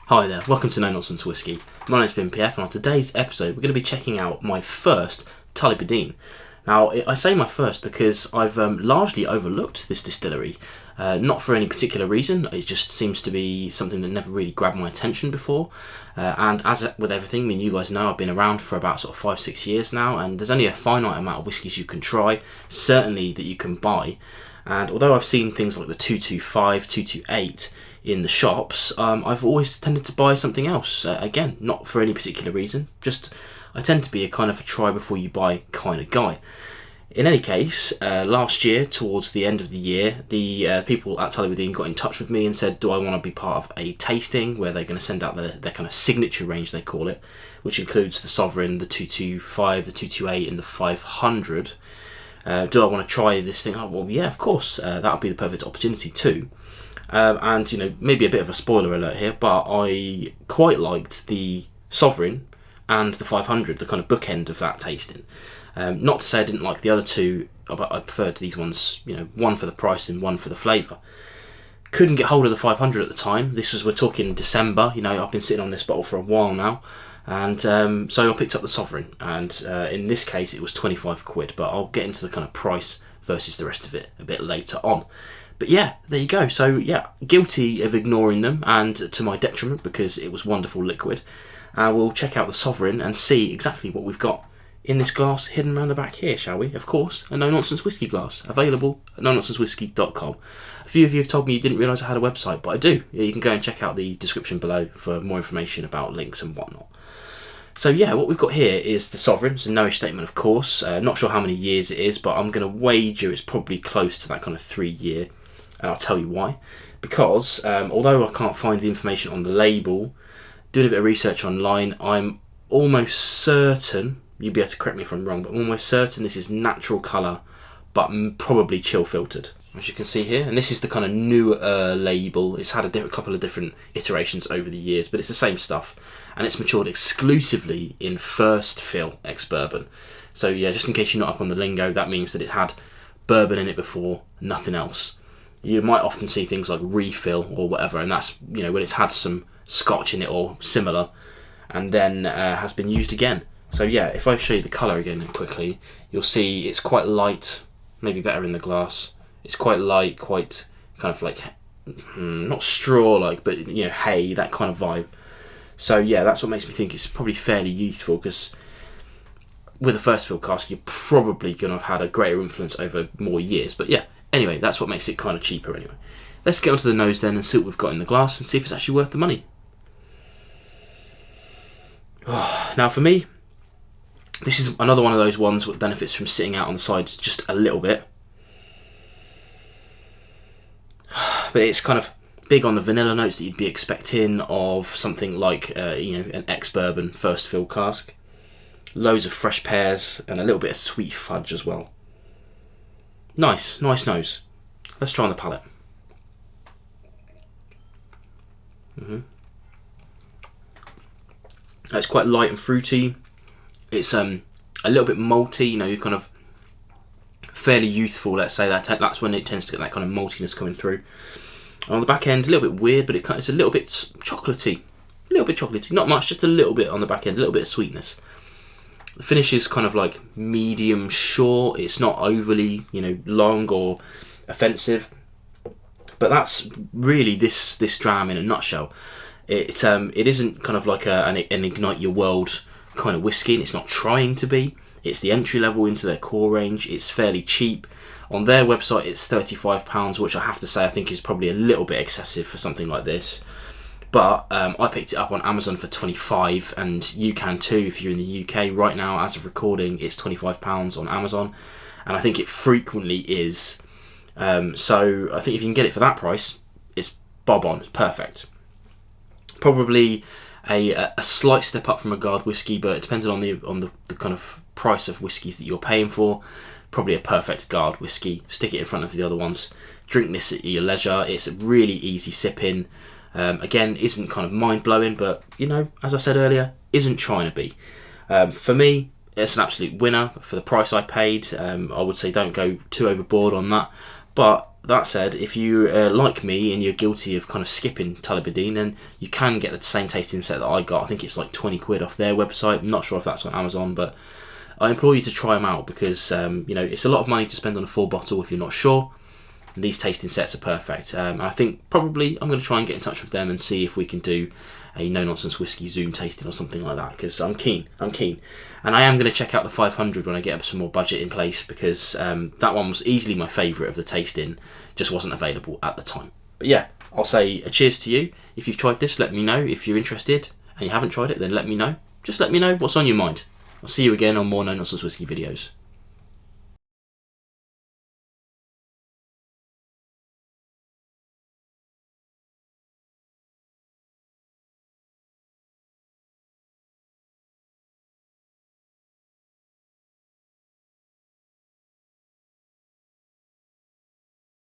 Hi there, welcome to No Nonsense Whisky. My name's PF, and on today's episode we're going to be checking out my first Tullibardine. Now, I say my first because I've largely overlooked this distillery, not for any particular reason. It just seems to be something that never really grabbed my attention before, and as with everything, I mean, you guys know I've been around for about sort of 5-6 years now, and there's only a finite amount of whiskies you can try, certainly that you can buy. And although I've seen things like the 225, 228 in the shops, I've always tended to buy something else. Again, not for any particular reason, just I tend to be a kind of a try before you buy kind of guy. In any case, last year, towards the end of the year, the people at Tullibardine got in touch with me and said, do I want to be part of a tasting where they're going to send out their kind of signature range, they call it, which includes the Sovereign, the 225, the 228 and the 500. Do I want to try this thing? Oh, well, yeah, of course. That would be the perfect opportunity too. And, you know, maybe a bit of a spoiler alert here, but I quite liked the Sovereign and the 500, the kind of bookend of that tasting. Not to say I didn't like the other two, but I preferred these ones, you know, one for the price and one for the flavour. Couldn't get hold of the 500 at the time. We're talking December, you know, I've been sitting on this bottle for a while now. And so I picked up the Sovereign, and in this case it was 25 quid, but I'll get into the kind of price versus the rest of it a bit later on. But yeah, there you go. So yeah, guilty of ignoring them, and to my detriment, because it was wonderful liquid. We'll check out the Sovereign and see exactly what we've got in this glass hidden around the back here, shall we? Of course, a No Nonsense Whisky glass, available at nononsensewhisky.com. A few of you have told me you didn't realise I had a website, but I do. Yeah, you can go and check out the description below for more information about links and whatnot. So yeah, what we've got here is the Sovereign. It's a no-ish statement, of course. Not sure how many years it is, but I'm going to wager it's probably close to that kind of 3-year. And I'll tell you why. Because although I can't find the information on the label, doing a bit of research online, I'm almost certain, you'll be able to correct me if I'm wrong, but I'm almost certain this is natural colour, but probably chill filtered, as you can see here. And this is the kind of newer label. It's had a couple of different iterations over the years, but it's the same stuff. And it's matured exclusively in first fill ex-Bourbon. So yeah, just in case you're not up on the lingo, that means that it's had bourbon in it before, nothing else. You might often see things like refill or whatever, and that's, you know, when it's had some scotch in it or similar, and then has been used again. So yeah, if I show you the colour again quickly, you'll see it's quite light, maybe better in the glass. It's quite light, quite kind of like, not straw-like, but, you know, hay, that kind of vibe. So yeah, that's what makes me think it's probably fairly youthful, because with a first fill cask, you're probably going to have had a greater influence over more years. But yeah, anyway, that's what makes it kind of cheaper anyway. Let's get onto the nose then and see what we've got in the glass and see if it's actually worth the money. Now for me, this is another one of those ones that benefits from sitting out on the sides just a little bit. But it's kind of big on the vanilla notes that you'd be expecting of something like you know, an ex-Bourbon first fill cask. Loads of fresh pears and a little bit of sweet fudge as well. Nice nose. Let's try on the palate. It's quite light and fruity. It's a little bit malty, you know, kind of fairly youthful, let's say. That's when it tends to get that kind of maltiness coming through. And on the back end, a little bit weird, but it's a little bit chocolatey. A little bit chocolatey, not much, just a little bit on the back end, a little bit of sweetness. The finish is kind of like medium short. It's not overly, you know, long or offensive. But that's really this dram in a nutshell. It isn't kind of like an ignite your world kind of whiskey, and it's not trying to be. It's the entry level into their core range. It's fairly cheap. On their website, it's £35, which I have to say I think is probably a little bit excessive for something like this. But I picked it up on Amazon for £25, and you can too if you're in the UK. Right now, as of recording, it's £25 on Amazon, and I think it frequently is. So I think if you can get it for that price, it's bob on, it's perfect. Probably a slight step up from a guard whiskey, but depending on the kind of price of whiskies that you're paying for, probably a perfect guard whiskey. Stick it in front of the other ones. Drink this at your leisure. It's a really easy sipping. Again, isn't kind of mind-blowing, but, you know, as I said earlier, isn't trying to be. For me, it's an absolute winner for the price I paid. I would say don't go too overboard on that, but that said, if you like me and you're guilty of kind of skipping Tullibardine, then you can get the same tasting set that I got. I think it's like 20 quid off their website. I'm not sure if that's on Amazon, but I implore you to try them out because you know, it's a lot of money to spend on a full bottle if you're not sure. And these tasting sets are perfect. And I think probably I'm going to try and get in touch with them and see if we can do a no-nonsense whiskey Zoom tasting or something like that, because I'm keen. And I am going to check out the 500 when I get some more budget in place, because that one was easily my favourite of the tasting, just wasn't available at the time. But yeah, I'll say a cheers to you. If you've tried this, let me know. If you're interested and you haven't tried it, then let me know. Just let me know what's on your mind. I'll see you again on more no-nonsense whiskey videos.